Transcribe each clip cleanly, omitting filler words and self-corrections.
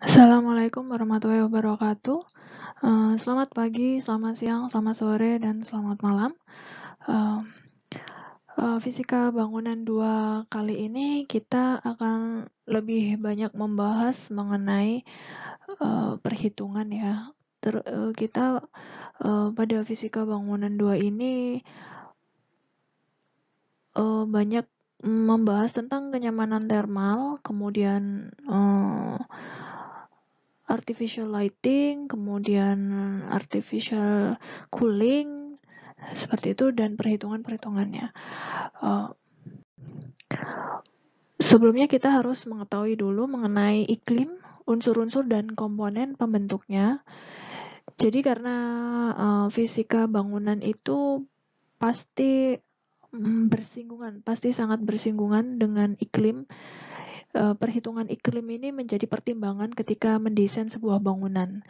Assalamualaikum warahmatullahi wabarakatuh. Selamat pagi, selamat siang, selamat sore, dan selamat malam. Eee Fisika bangunan 2 kali ini kita akan lebih banyak membahas mengenai, perhitungan ya. Kita, pada fisika bangunan 2 ini, banyak membahas tentang kenyamanan termal, kemudian, artificial lighting, kemudian artificial cooling, seperti itu, dan perhitungan-perhitungannya. Sebelumnya kita harus mengetahui dulu mengenai iklim, unsur-unsur dan komponen pembentuknya. Jadi karena fisika bangunan itu pasti pasti sangat bersinggungan dengan iklim. Perhitungan iklim ini menjadi pertimbangan ketika mendesain sebuah bangunan.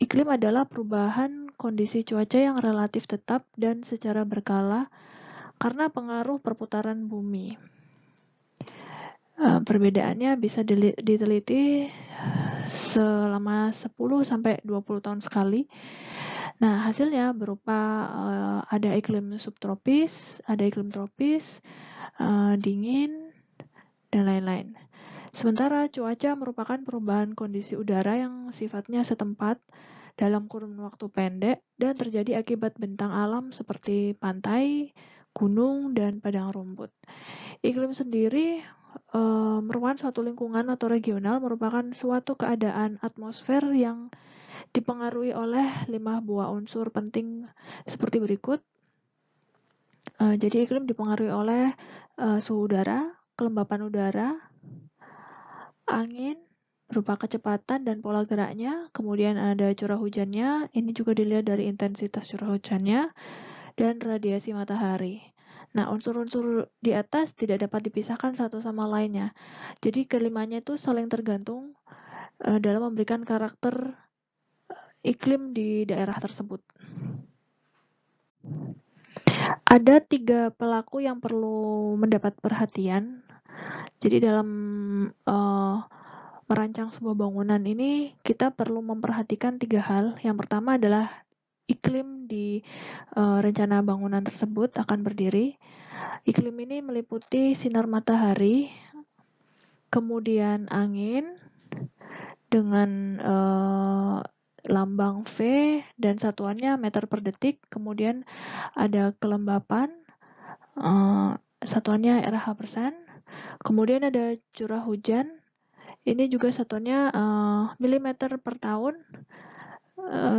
Iklim adalah perubahan kondisi cuaca yang relatif tetap dan secara berkala karena pengaruh perputaran bumi. Perbedaannya bisa diteliti selama 10-20 tahun sekali. Nah, hasilnya berupa ada iklim subtropis, ada iklim tropis, dingin, dan lain-lain. Sementara cuaca merupakan perubahan kondisi udara yang sifatnya setempat dalam kurun waktu pendek dan terjadi akibat bentang alam seperti pantai, gunung, dan padang rumput. Iklim sendiri merupakan suatu lingkungan atau regional, merupakan suatu keadaan atmosfer yang dipengaruhi oleh 5 buah unsur penting seperti berikut. Jadi iklim dipengaruhi oleh suhu udara, kelembapan udara, angin berupa kecepatan dan pola geraknya, kemudian ada curah hujannya, ini juga dilihat dari intensitas curah hujannya, dan radiasi matahari. Nah, unsur-unsur di atas tidak dapat dipisahkan satu sama lainnya. Jadi kelimanya itu saling tergantung dalam memberikan karakter iklim di daerah tersebut. Ada 3 pelaku yang perlu mendapat perhatian. Jadi dalam merancang sebuah bangunan ini kita perlu memperhatikan 3 hal. Yang pertama adalah iklim di rencana bangunan tersebut akan berdiri. Iklim ini meliputi sinar matahari, kemudian angin dengan lambang V dan satuannya meter per detik, kemudian ada kelembapan, satuannya RH%, kemudian ada curah hujan, ini juga satuannya milimeter per tahun,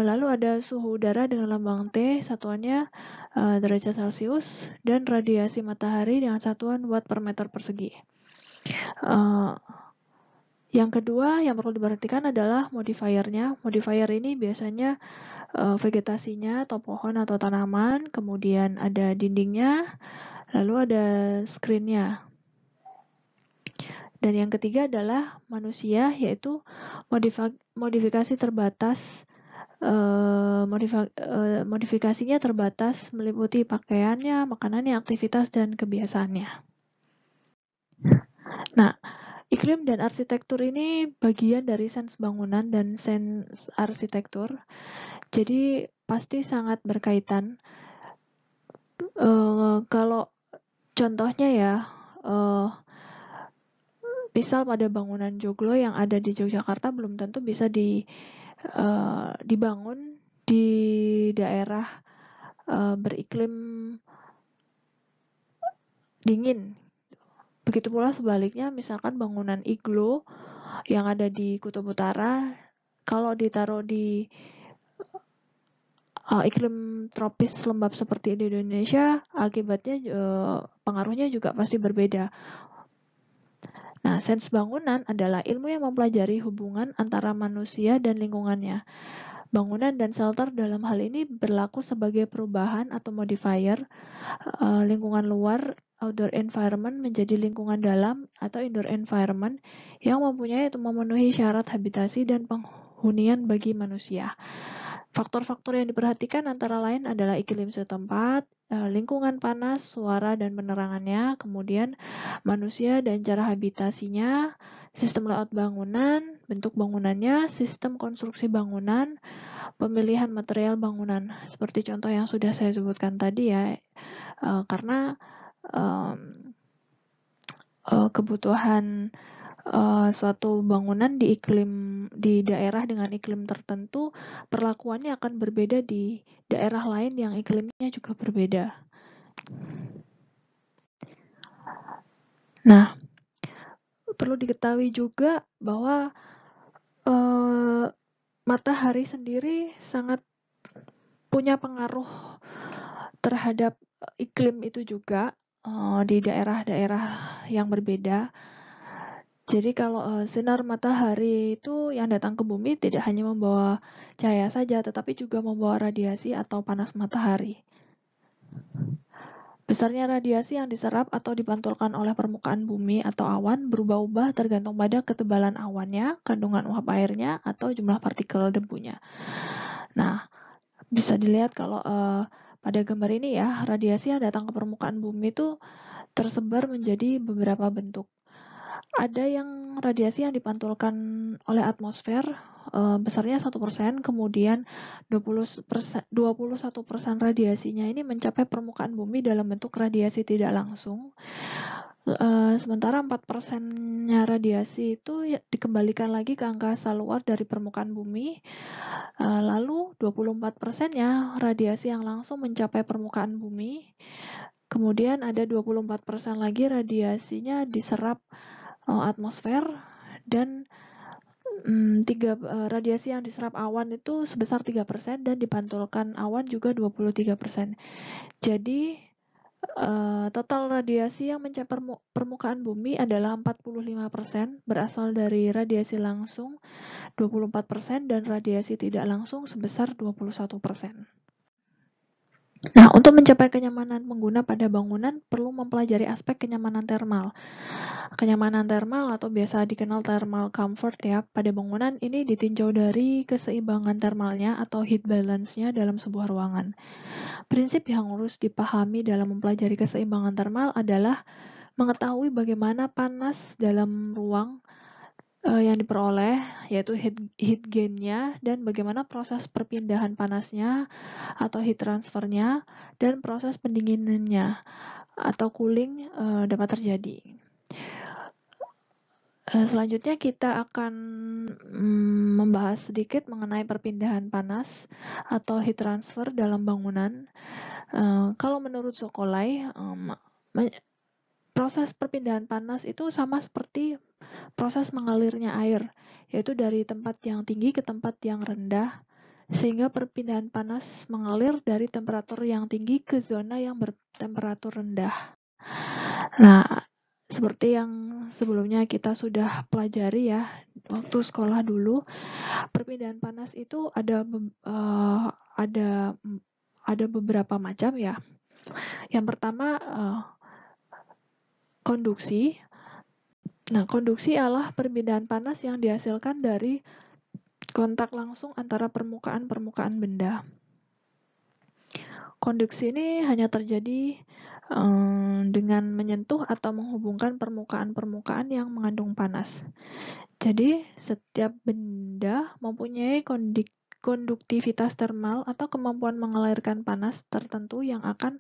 lalu ada suhu udara dengan lambang T, satuannya derajat Celcius, dan radiasi matahari dengan satuan watt per meter persegi. Yang kedua yang perlu diperhatikan adalah modifiernya. Modifier ini biasanya vegetasinya atau pohon atau tanaman, kemudian ada dindingnya, lalu ada screen-nya. Dan yang ketiga adalah manusia, yaitu modifikasi terbatas. Modifikasinya terbatas meliputi pakaiannya, makanannya, aktivitas, dan kebiasaannya. Nah, iklim dan arsitektur ini bagian dari sains bangunan dan sains arsitektur, jadi pasti sangat berkaitan. Kalau contohnya ya, misal pada bangunan joglo yang ada di Yogyakarta belum tentu bisa dibangun di daerah beriklim dingin. Begitu pula sebaliknya, misalkan bangunan iglo yang ada di Kutub Utara, kalau ditaruh di iklim tropis lembab seperti di Indonesia, akibatnya pengaruhnya juga pasti berbeda. Nah, sains bangunan adalah ilmu yang mempelajari hubungan antara manusia dan lingkungannya. Bangunan dan shelter dalam hal ini berlaku sebagai perubahan atau modifier. Lingkungan luar, outdoor environment, menjadi lingkungan dalam atau indoor environment yang memenuhi syarat habitasi dan penghunian bagi manusia. Faktor-faktor yang diperhatikan antara lain adalah iklim setempat, lingkungan panas, suara dan penerangannya, kemudian manusia dan cara habitasinya, sistem layout bangunan, bentuk bangunannya, sistem konstruksi bangunan, pemilihan material bangunan. Seperti contoh yang sudah saya sebutkan tadi ya, karena kebutuhan suatu bangunan di daerah dengan iklim tertentu, perlakuannya akan berbeda di daerah lain yang iklimnya juga berbeda. Nah, perlu diketahui juga bahwa matahari sendiri sangat punya pengaruh terhadap iklim itu juga di daerah-daerah yang berbeda. Jadi kalau sinar matahari itu yang datang ke bumi tidak hanya membawa cahaya saja, tetapi juga membawa radiasi atau panas matahari. Besarnya radiasi yang diserap atau dipantulkan oleh permukaan bumi atau awan berubah-ubah tergantung pada ketebalan awannya, kandungan uap airnya, atau jumlah partikel debunya. Nah, bisa dilihat kalau pada gambar ini ya, radiasi yang datang ke permukaan bumi itu tersebar menjadi beberapa bentuk. Ada yang radiasi yang dipantulkan oleh atmosfer, besarnya 1%, kemudian 21% radiasinya ini mencapai permukaan bumi dalam bentuk radiasi tidak langsung. Sementara 4%-nya radiasi itu dikembalikan lagi ke angkasa luar dari permukaan bumi. Lalu 24%-nya radiasi yang langsung mencapai permukaan bumi. Kemudian ada 24% lagi radiasinya diserap atmosfer, dan radiasi yang diserap awan itu sebesar 3% dan dipantulkan awan juga 23%. Jadi total radiasi yang mencapai permukaan bumi adalah 45% berasal dari radiasi langsung 24% dan radiasi tidak langsung sebesar 21%. Nah, untuk mencapai kenyamanan pengguna pada bangunan perlu mempelajari aspek kenyamanan termal. Kenyamanan termal atau biasa dikenal thermal comfort ya, pada bangunan ini ditinjau dari keseimbangan termalnya atau heat balance-nya dalam sebuah ruangan. Prinsip yang harus dipahami dalam mempelajari keseimbangan termal adalah mengetahui bagaimana panas dalam ruang yang diperoleh, yaitu heat gain-nya, dan bagaimana proses perpindahan panasnya atau heat transfer-nya, dan proses pendinginannya atau cooling dapat terjadi. Selanjutnya kita akan membahas sedikit mengenai perpindahan panas atau heat transfer dalam bangunan. Kalau menurut Sokolai, proses perpindahan panas itu sama seperti proses mengalirnya air, yaitu dari tempat yang tinggi ke tempat yang rendah, sehingga perpindahan panas mengalir dari temperatur yang tinggi ke zona yang bertemperatur rendah. Nah, seperti yang sebelumnya kita sudah pelajari ya, waktu sekolah dulu, perpindahan panas itu ada beberapa macam ya. Yang pertama, konduksi. Nah, konduksi adalah perpindahan panas yang dihasilkan dari kontak langsung antara permukaan-permukaan benda. Konduksi ini hanya terjadi dengan menyentuh atau menghubungkan permukaan-permukaan yang mengandung panas. Jadi, setiap benda mempunyai konduktivitas termal atau kemampuan mengalirkan panas tertentu yang akan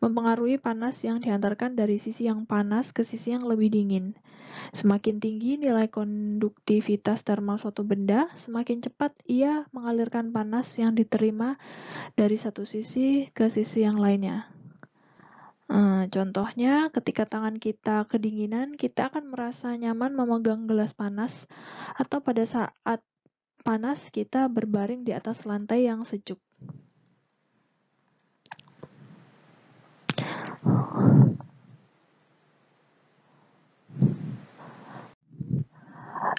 mempengaruhi panas yang diantarkan dari sisi yang panas ke sisi yang lebih dingin. Semakin tinggi nilai konduktivitas termal suatu benda, semakin cepat ia mengalirkan panas yang diterima dari satu sisi ke sisi yang lainnya. Contohnya, ketika tangan kita kedinginan, kita akan merasa nyaman memegang gelas panas, atau pada saat panas kita berbaring di atas lantai yang sejuk.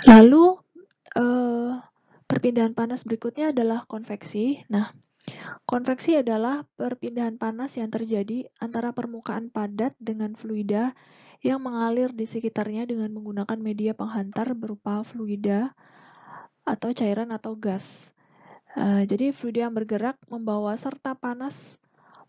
Lalu, perpindahan panas berikutnya adalah konveksi. Nah, konveksi adalah perpindahan panas yang terjadi antara permukaan padat dengan fluida yang mengalir di sekitarnya dengan menggunakan media penghantar berupa fluida atau cairan atau gas. Jadi fluida yang bergerak membawa serta panas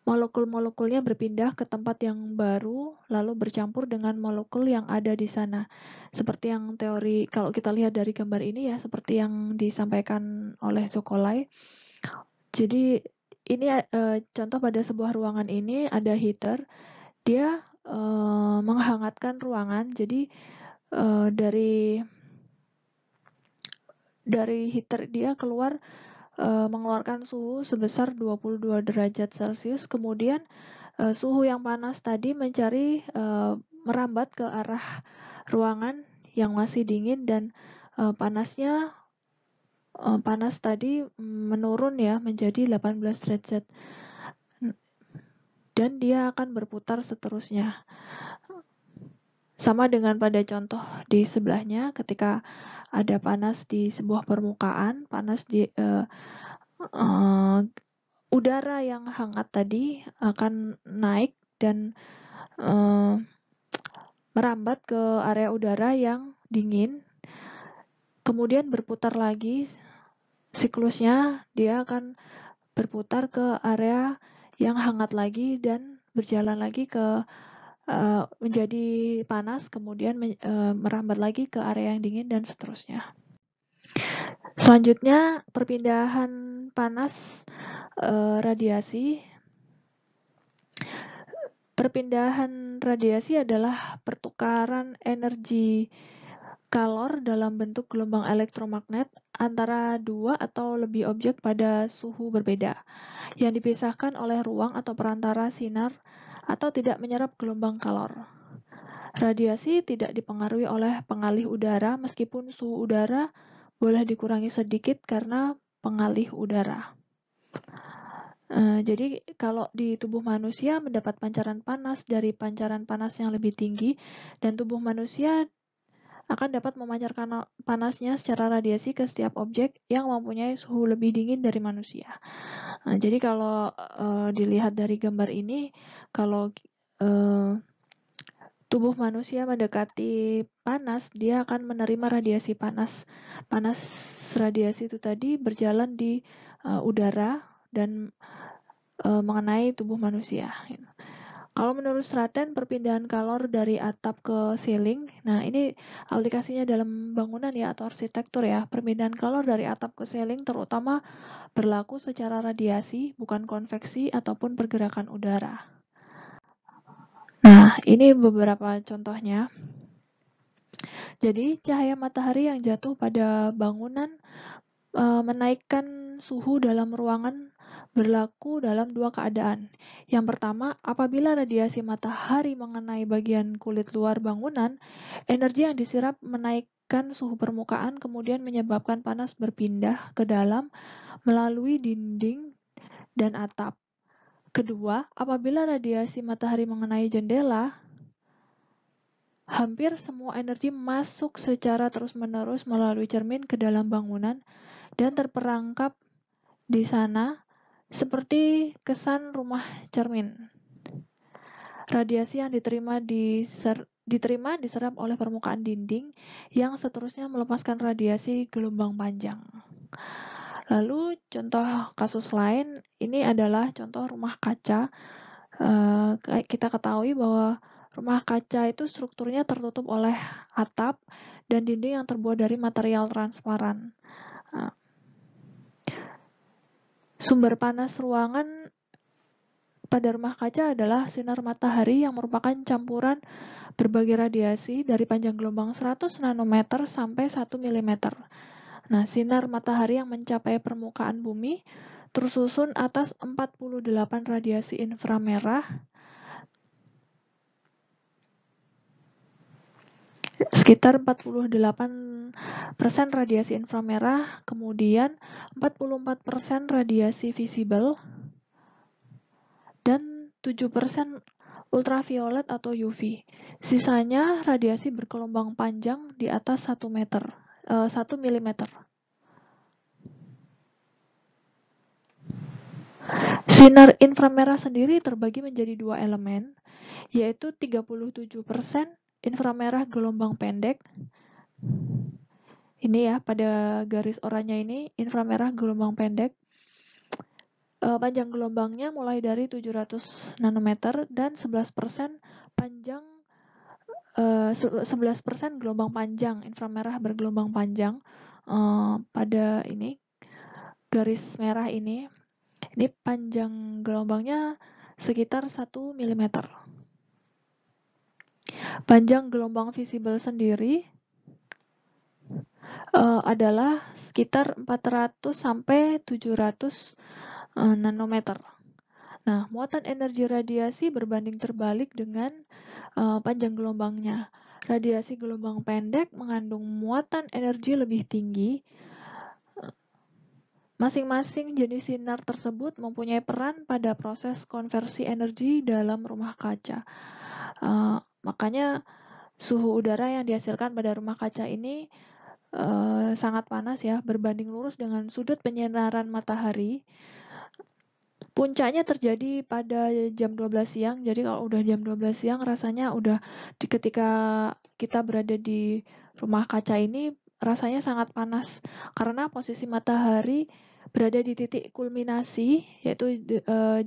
molekul-molekulnya berpindah ke tempat yang baru, lalu bercampur dengan molekul yang ada di sana. Seperti yang teori, kalau kita lihat dari gambar ini ya, seperti yang disampaikan oleh Zokolay. Jadi ini contoh pada sebuah ruangan ini ada heater, dia menghangatkan ruangan. Jadi dari heater dia mengeluarkan suhu sebesar 22 derajat Celcius, kemudian suhu yang panas tadi merambat ke arah ruangan yang masih dingin, dan panas tadi menurun ya menjadi 18 derajat, dan dia akan berputar seterusnya. Sama dengan pada contoh di sebelahnya, ketika ada panas di sebuah permukaan, panas di udara yang hangat tadi akan naik dan merambat ke area udara yang dingin, kemudian berputar lagi siklusnya, dia akan berputar ke area yang hangat lagi dan berjalan lagi ke menjadi panas, kemudian merambat lagi ke area yang dingin, dan seterusnya. Selanjutnya, perpindahan panas radiasi. Perpindahan radiasi adalah pertukaran energi kalor dalam bentuk gelombang elektromagnet antara dua atau lebih objek pada suhu berbeda, yang dipisahkan oleh ruang atau perantara sinar atau tidak menyerap gelombang kalor. Radiasi tidak dipengaruhi oleh pengalih udara, meskipun suhu udara boleh dikurangi sedikit karena pengalih udara. Jadi kalau di tubuh manusia mendapat pancaran panas dari pancaran panas yang lebih tinggi, dan tubuh manusia akan dapat memancarkan panasnya secara radiasi ke setiap objek yang mempunyai suhu lebih dingin dari manusia. Jadi kalau dilihat dari gambar ini, kalau tubuh manusia mendekati panas, dia akan menerima radiasi panas. Panas radiasi itu tadi berjalan di udara dan mengenai tubuh manusia. Kalau menurut Straten, perpindahan kalor dari atap ke ceiling, nah ini aplikasinya dalam bangunan ya atau arsitektur ya. Perpindahan kalor dari atap ke ceiling terutama berlaku secara radiasi, bukan konveksi ataupun pergerakan udara. Nah, ini beberapa contohnya. Jadi, cahaya matahari yang jatuh pada bangunan menaikkan suhu dalam ruangan berlaku dalam dua keadaan. Yang pertama, apabila radiasi matahari mengenai bagian kulit luar bangunan, energi yang diserap menaikkan suhu permukaan, kemudian menyebabkan panas berpindah ke dalam melalui dinding dan atap. Kedua, apabila radiasi matahari mengenai jendela, hampir semua energi masuk secara terus-menerus melalui cermin ke dalam bangunan dan terperangkap di sana seperti kesan rumah cermin. Radiasi yang diterima diserap oleh permukaan dinding yang seterusnya melepaskan radiasi gelombang panjang. Lalu contoh kasus lain, ini adalah contoh rumah kaca. Kita ketahui bahwa rumah kaca itu strukturnya tertutup oleh atap dan dinding yang terbuat dari material transparan. Sumber panas ruangan pada rumah kaca adalah sinar matahari yang merupakan campuran berbagai radiasi dari panjang gelombang 100 nanometer sampai 1 mm. Nah, sinar matahari yang mencapai permukaan bumi tersusun atas 48 radiasi inframerah, sekitar 48% radiasi inframerah, kemudian 44% radiasi visible, dan 7% ultraviolet atau UV. Sisanya radiasi bergelombang panjang di atas 1 mm. Sinar inframerah sendiri terbagi menjadi dua elemen, yaitu 37% inframerah gelombang pendek. Ini ya, pada garis oranye ini inframerah gelombang pendek. Panjang gelombangnya mulai dari 700 nanometer dan 11% panjang 11% gelombang panjang inframerah bergelombang panjang pada ini garis merah ini panjang gelombangnya sekitar 1 mm. Panjang gelombang visible sendiri adalah sekitar 400 sampai 700 nanometer. Nah, muatan energi radiasi berbanding terbalik dengan panjang gelombangnya. Radiasi gelombang pendek mengandung muatan energi lebih tinggi. Masing-masing jenis sinar tersebut mempunyai peran pada proses konversi energi dalam rumah kaca. Makanya suhu udara yang dihasilkan pada rumah kaca ini sangat panas ya, berbanding lurus dengan sudut penyinaran matahari. Puncaknya terjadi pada jam 12 siang, jadi kalau udah jam 12 siang rasanya udah ketika kita berada di rumah kaca ini rasanya sangat panas karena posisi matahari berada di titik kulminasi, yaitu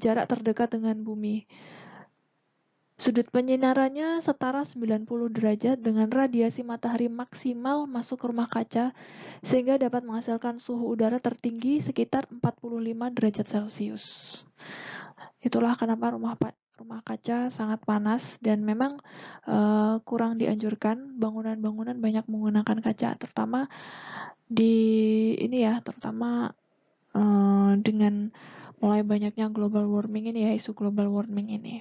jarak terdekat dengan bumi. Sudut penyinarannya setara 90 derajat dengan radiasi matahari maksimal masuk ke rumah kaca sehingga dapat menghasilkan suhu udara tertinggi sekitar 45 derajat Celcius. Itulah kenapa rumah kaca sangat panas dan memang kurang dianjurkan bangunan-bangunan banyak menggunakan kaca, terutama dengan mulai banyaknya global warming ini ya, isu global warming ini.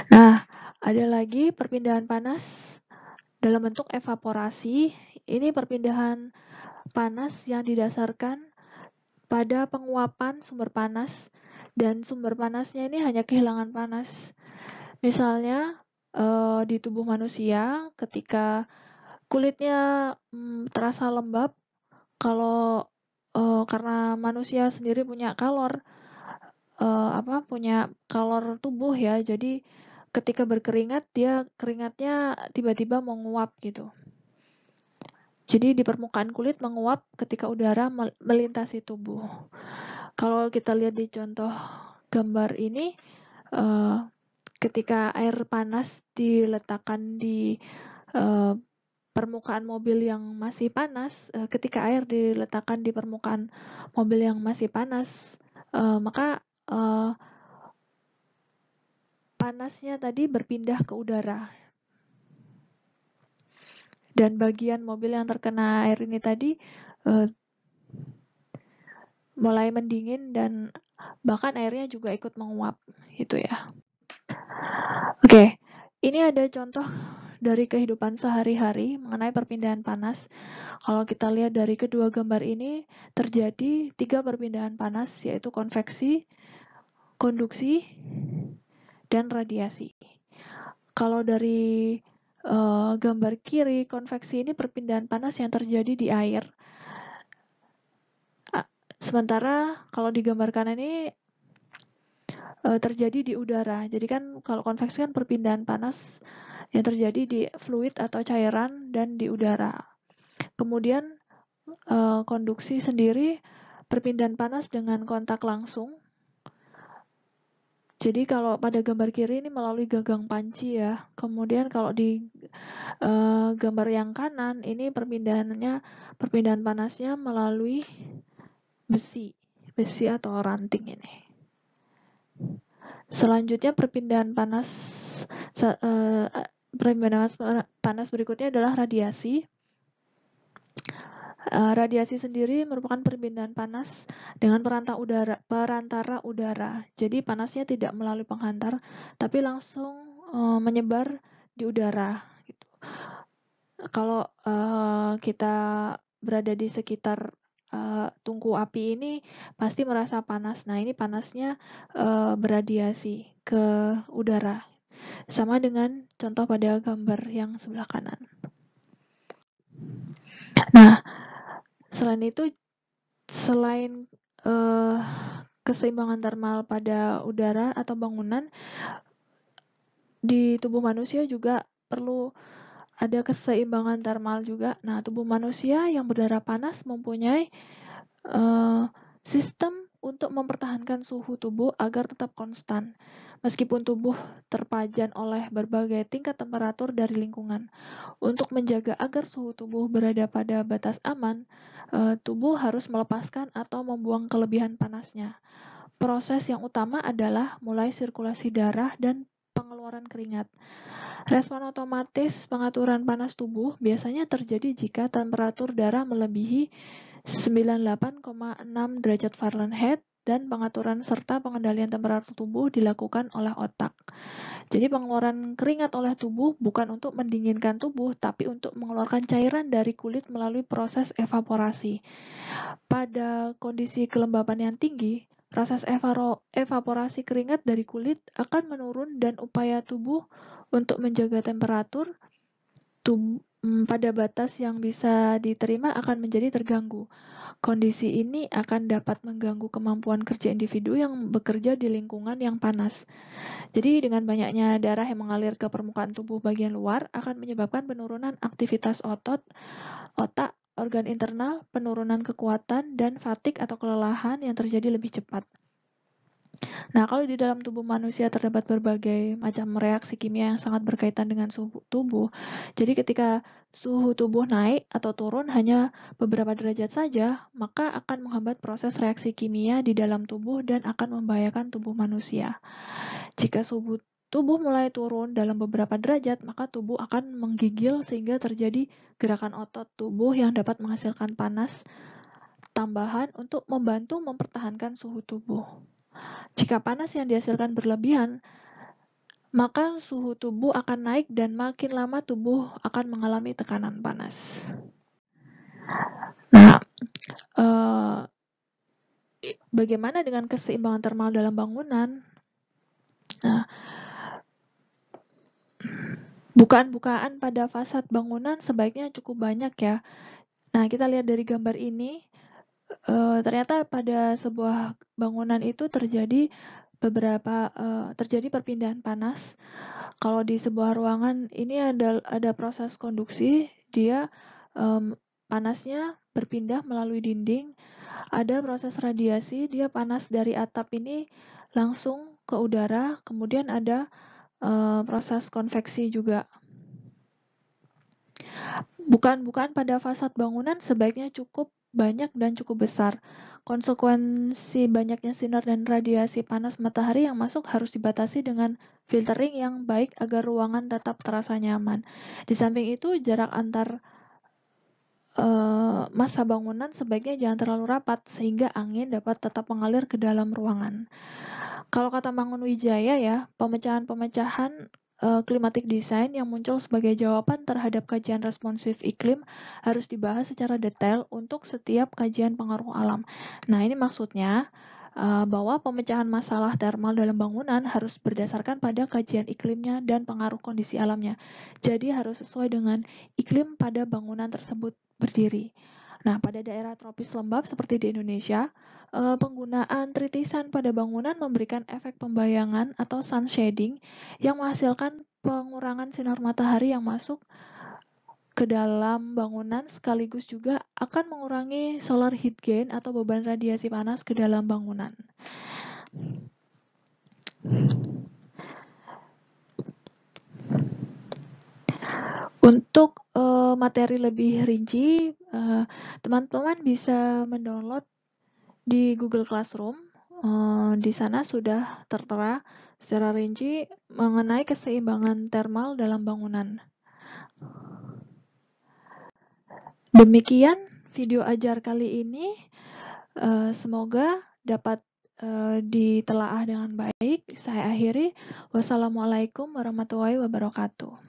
Nah, ada lagi perpindahan panas dalam bentuk evaporasi. Ini perpindahan panas yang didasarkan pada penguapan sumber panas dan sumber panasnya ini hanya kehilangan panas. Misalnya di tubuh manusia ketika kulitnya terasa lembab, kalau karena manusia sendiri punya kalor tubuh ya, jadi ketika berkeringat keringatnya tiba-tiba menguap gitu. Jadi di permukaan kulit menguap ketika udara melintasi tubuh. Kalau kita lihat di contoh gambar ini, ketika air panas diletakkan di permukaan mobil yang masih panas, ketika air diletakkan di permukaan mobil yang masih panas, maka panasnya tadi berpindah ke udara. Dan bagian mobil yang terkena air ini tadi mulai mendingin dan bahkan airnya juga ikut menguap gitu ya. Oke, ini ada contoh dari kehidupan sehari-hari mengenai perpindahan panas. Kalau kita lihat dari kedua gambar ini terjadi 3 perpindahan panas, yaitu konveksi, konduksi, dan radiasi. Kalau dari gambar kiri, konveksi ini perpindahan panas yang terjadi di air. Sementara kalau di gambar kanan ini terjadi di udara. Jadi kan kalau konveksi kan perpindahan panas yang terjadi di fluid atau cairan dan di udara. Kemudian konduksi sendiri perpindahan panas dengan kontak langsung. Jadi kalau pada gambar kiri ini melalui gagang panci ya. Kemudian kalau di gambar yang kanan ini perpindahan panasnya melalui besi atau ranting ini. Selanjutnya perpindahan panas berikutnya adalah radiasi. Radiasi sendiri merupakan perpindahan panas dengan perantara udara. Jadi panasnya tidak melalui penghantar, tapi langsung menyebar di udara. Gitu. Kalau kita berada di sekitar tungku api ini pasti merasa panas. Nah, ini panasnya beradiasi ke udara. Sama dengan contoh pada gambar yang sebelah kanan. Nah, selain keseimbangan termal pada udara atau bangunan, di tubuh manusia juga perlu ada keseimbangan termal juga. Nah, tubuh manusia yang berdarah panas mempunyai sistem untuk mempertahankan suhu tubuh agar tetap konstan, meskipun tubuh terpajan oleh berbagai tingkat temperatur dari lingkungan. Untuk menjaga agar suhu tubuh berada pada batas aman, tubuh harus melepaskan atau membuang kelebihan panasnya. Proses yang utama adalah mulai sirkulasi darah dan pengeluaran keringat. Respon otomatis pengaturan panas tubuh biasanya terjadi jika temperatur darah melebihi 98,6 derajat Fahrenheit dan pengaturan serta pengendalian temperatur tubuh dilakukan oleh otak. Jadi pengeluaran keringat oleh tubuh bukan untuk mendinginkan tubuh, tapi untuk mengeluarkan cairan dari kulit melalui proses evaporasi. Pada kondisi kelembapan yang tinggi, proses evaporasi keringat dari kulit akan menurun dan upaya tubuh untuk menjaga temperatur pada batas yang bisa diterima akan menjadi terganggu. Kondisi ini akan dapat mengganggu kemampuan kerja individu yang bekerja di lingkungan yang panas. Jadi dengan banyaknya darah yang mengalir ke permukaan tubuh bagian luar akan menyebabkan penurunan aktivitas otot, otak, organ internal, penurunan kekuatan, dan fatigue atau kelelahan yang terjadi lebih cepat. Nah, kalau di dalam tubuh manusia terdapat berbagai macam reaksi kimia yang sangat berkaitan dengan suhu tubuh, jadi ketika suhu tubuh naik atau turun hanya beberapa derajat saja, maka akan menghambat proses reaksi kimia di dalam tubuh dan akan membahayakan tubuh manusia. Jika suhu tubuh mulai turun dalam beberapa derajat, maka tubuh akan menggigil sehingga terjadi gerakan otot tubuh yang dapat menghasilkan panas tambahan untuk membantu mempertahankan suhu tubuh. Jika panas yang dihasilkan berlebihan, maka suhu tubuh akan naik dan makin lama tubuh akan mengalami tekanan panas. Nah, bagaimana dengan keseimbangan termal dalam bangunan? Nah, bukaan-bukaan pada fasad bangunan sebaiknya cukup banyak ya. Nah, kita lihat dari gambar ini, ternyata pada sebuah bangunan itu terjadi perpindahan panas. Kalau di sebuah ruangan ini ada proses konduksi, dia panasnya berpindah melalui dinding. Ada proses radiasi, dia panas dari atap ini langsung ke udara. Kemudian ada proses konveksi juga. Bukaan-bukaan pada fasad bangunan sebaiknya cukup banyak dan cukup besar. Konsekuensi banyaknya sinar dan radiasi panas matahari yang masuk harus dibatasi dengan filtering yang baik agar ruangan tetap terasa nyaman. Di samping itu, jarak antar massa bangunan sebaiknya jangan terlalu rapat sehingga angin dapat tetap mengalir ke dalam ruangan. Kalau kata Mangun Wijaya ya, pemecahan-pemecahan climatic design yang muncul sebagai jawaban terhadap kajian responsif iklim harus dibahas secara detail untuk setiap kajian pengaruh alam. Nah, ini maksudnya bahwa pemecahan masalah termal dalam bangunan harus berdasarkan pada kajian iklimnya dan pengaruh kondisi alamnya. Jadi harus sesuai dengan iklim pada bangunan tersebut berdiri. Nah, pada daerah tropis lembab seperti di Indonesia, penggunaan tritisan pada bangunan memberikan efek pembayangan atau sun shading yang menghasilkan pengurangan sinar matahari yang masuk ke dalam bangunan sekaligus juga akan mengurangi solar heat gain atau beban radiasi panas ke dalam bangunan. Untuk materi lebih rinci, teman-teman bisa mendownload di Google Classroom. Di sana sudah tertera secara rinci mengenai keseimbangan termal dalam bangunan. Demikian video ajar kali ini. Semoga dapat ditelaah dengan baik. Saya akhiri. Wassalamualaikum warahmatullahi wabarakatuh.